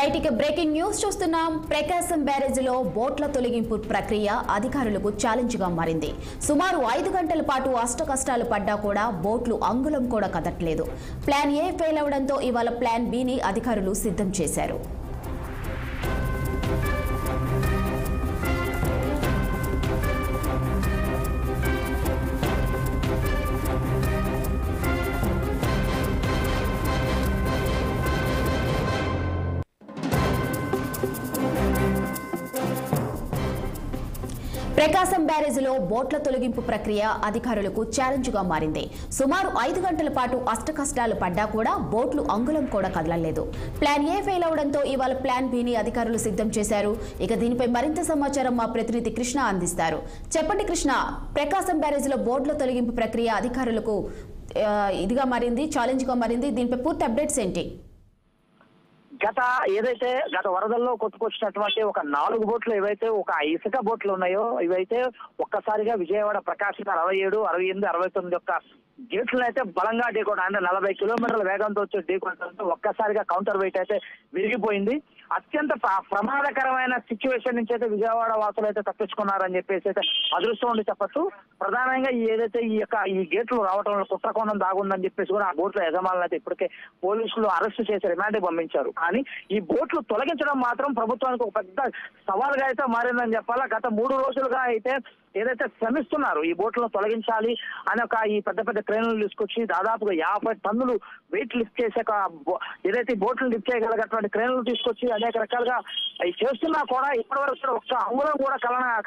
Right ఇక breaking news చూస్తున్నాం. ప్రకాశం బ్యారేజీలో బోట్ల తొలగింపు ప్రక్రియ అధికారులకు ఛాలెంజ్ గా మారింది. సుమారు 5 గంటల పాటు అష్టకష్టాలు పడ్డా కూడా బోట్లు అంగుళం కూడా కదట్లేదు. ప్లాన్ ఏ ఫెయిల్ అవడంతో ఇవాళ ప్లాన్ బిని అధికారులు సిద్ధం చేశారు. ప్రకాశం బ్యారేజీలో బోట్ల తొలగింపు ప్రక్రియ అధికారులకు ఛాలెంజ్ గా మారింది. సుమారు 5 గంటల పాటు అష్టకష్టాలు పడ్డా కూడా బోట్లు అంగుళం కూడా కదలలేదు. ప్లాన్ ఏ ఫెయిల్ అవడంతో ఇవాళ ప్లాన్ బిని అధికారులు సిద్ధం చేశారు. ఇక దీనిపై మరింత సమాచారం మా ప్రతినిధి కృష్ణ అందిస్తారు. చెప్పండి కృష్ణ, ప్రకాశం బ్యారేజీలో బోట్ల తొలగింపు ప్రక్రియ అధికారులకు ఇదిగా మారింది, ఛాలెంజ్ గా మారింది. దీనిపై పూర్తి అప్డేట్స్ ఏంటి? గత వరదల్లో కొట్టుకొచ్చినటువంటి ఒక 4 బోట్లు ఏవైతే ఒక ఇసుక బోట్లు ఉన్నాయో ఇవైతే ఒక్కసారిగా విజయవాడ ప్రకాశం 67, 68, 69 యొక్క గేట్లను అయితే బలంగా ఢీకొట్ట, అంటే 40 కిలోమీటర్ల వేగంతో వచ్చి ఢీకొట్టడంతో ఒక్కసారిగా కౌంటర్ వెయిట్ అయితే విరిగిపోయింది. అత్యంత ప్రమాదకరమైన సిచ్యువేషన్ నుంచి అయితే విజయవాడ వాసులు అయితే తప్పించుకున్నారని చెప్పేసి అయితే అదృష్టం ఉండి చెప్పచ్చు. ప్రధానంగా ఈ గేట్లు రావడంలో కుట్రకోణం దాగుందని చెప్పేసి కూడా ఆ బోట్ల యజమానులు అయితే ఇప్పటికే పోలీసులు అరెస్ట్ చేసి రిమాండ్ పంపించారు. కానీ ఈ బోట్లు తొలగించడం మాత్రం ప్రభుత్వానికి ఒక పెద్ద సవాల్గా అయితే మారిందని చెప్పాలా. గత 3 రోజులుగా అయితే ఏదైతే శ్రమిస్తున్నారు ఈ బోట్లను తొలగించాలి అని ఈ పెద్ద పెద్ద క్రేన్లు తీసుకొచ్చి దాదాపుగా 50 టన్నులు వెయిట్ లిఫ్ట్ చేసే ఏదైతే బోట్లు లిఫ్ట్ చేయగలిగినటువంటి క్రేన్లు తీసుకొచ్చి అనేక రకాలుగా చేస్తున్నా కూడా ఇప్పటివరకు ఒక్క అంగుళం కూడా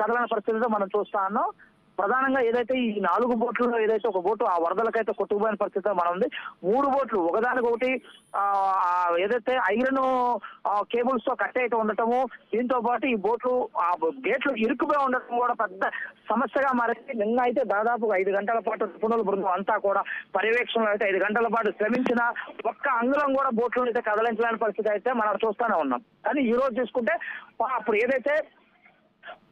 కదలని పరిస్థితిలో మనం చూస్తా ఉన్నాం. ప్రధానంగా ఏదైతే ఈ 4 బోట్లలో ఏదైతే ఒక బోటు ఆ వరదలకైతే కొట్టుకుపోయిన పరిస్థితిలో మనం ఉంది. 3 బోట్లు ఒకదానికొకటి ఏదైతే ఐరన్ కేబుల్స్ తో కట్ అయితే ఉండటము, దీంతో పాటు ఈ బోట్లు గేట్లు ఇరుక్కుపోయి ఉండటం కూడా పెద్ద సమస్యగా మారింది. నిన్న అయితే దాదాపు 5 గంటల పాటు నిపుణుల బృందం అంతా కూడా పర్యవేక్షణలో అయితే 5 గంటల పాటు శ్రమించిన ఒక్క అంగుళం కూడా బోట్లను అయితే కదలించలేని పరిస్థితి అయితే మనం చూస్తూనే ఉన్నాం. కానీ ఈ రోజు చూసుకుంటే అప్పుడు ఏదైతే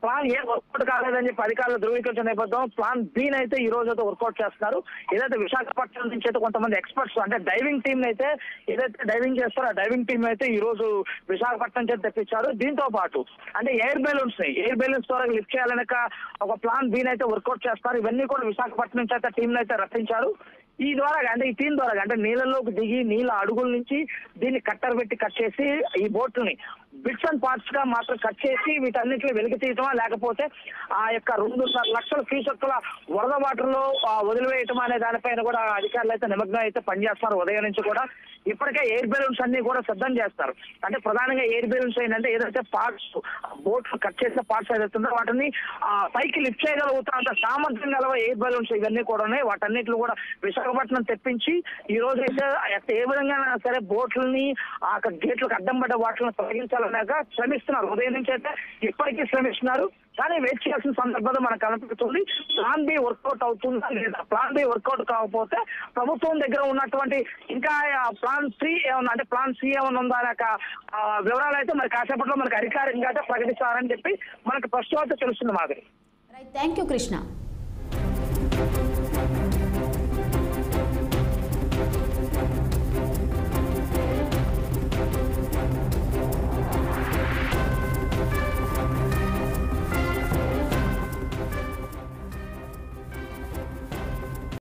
ప్లాన్ ఏ వర్కౌట్ కాలేదని చెప్పి అధికారులు ధృవీకరించిన నేపథ్యం ప్లాన్ బిని అయితే ఈ రోజు అయితే వర్కౌట్ చేస్తున్నారు. ఏదైతే విశాఖపట్నం నుంచి అయితే కొంతమంది ఎక్స్పర్ట్స్ అంటే డైవింగ్ టీమ్ అయితే ఏదైతే డైవింగ్ చేస్తారో ఆ డైవింగ్ టీమ్ అయితే ఈ రోజు విశాఖపట్నం నుంచి తెప్పించారు. దీంతో పాటు అంటే ఎయిర్ బెలూన్స్ ద్వారా లిఫ్ట్ చేయాలనే ఒక ప్లాన్ బిని అయితే వర్కౌట్ చేస్తారు. ఇవన్నీ కూడా విశాఖపట్నం నుంచి అయితే టీంలు అయితే రప్పించారు. ఈ టీం ద్వారా అంటే నీళ్ళలోకి దిగి నీళ్ళ అడుగుల నుంచి దీన్ని కట్టర్ పెట్టి కట్ చేసి ఈ బోట్లని బిట్స్ అండ్ పార్ట్స్ గా మాత్రం కట్ చేసి వీటన్నిటిని వెలికి తీయటమా లేకపోతే ఆ యొక్క 2.5 లక్షల క్యూసెక్కుల వరద వాటర్ లో వదిలివేయటం అనే దానిపైన కూడా అధికారులు అయితే నిమగ్నం అయితే పనిచేస్తారు. ఉదయం నుంచి కూడా ఇప్పటికే ఎయిర్ బెలూన్స్ అన్ని కూడా సిద్ధం చేస్తారు. అంటే ప్రధానంగా ఎయిర్ బెలూన్స్ ఏంటంటే ఏదైతే పార్ట్స్ బోట్ కట్ చేసిన పార్ట్స్ ఏదైతుందో వాటిని పైకి లిఫ్ట్ చేయగలుగుతారంత సామర్థ్యం గల ఎయిర్ బెలూన్స్ ఇవన్నీ కూడా ఉన్నాయి. వాటన్నిటిని కూడా విశాఖపట్నం తెప్పించి ఈ రోజు అయితే ఏ విధంగా సరే బోట్లని ఆ గేట్లకు అడ్డం పడ్డ వాటిని తొలగించాలన్నాక శ్రమిస్తున్నారు. ఉదయం నుంచి అయితే ఇప్పటికీ శ్రమిస్తున్నారు. కానీ వెయిట్ చేయాల్సిన సందర్భంలో మనకు కనిపిస్తుంది ప్లాన్ బి వర్కౌట్ అవుతుందా లేదా. ప్లాన్ బి వర్కౌట్ కాకపోతే ప్రభుత్వం దగ్గర ఉన్నటువంటి ఇంకా ప్లాన్ 3 ఏమన్నా అంటే ప్లాన్ సి ఏమన్నా ఉందా అనే వివరాలు అయితే మరి కాసేపట్లో మనకు అధికారికంగా అయితే ప్రకటిస్తారని చెప్పి మనకు ప్రస్తుతం అయితే తెలుస్తుంది. మాదిరి థ్యాంక్ యూ కృష్ణ.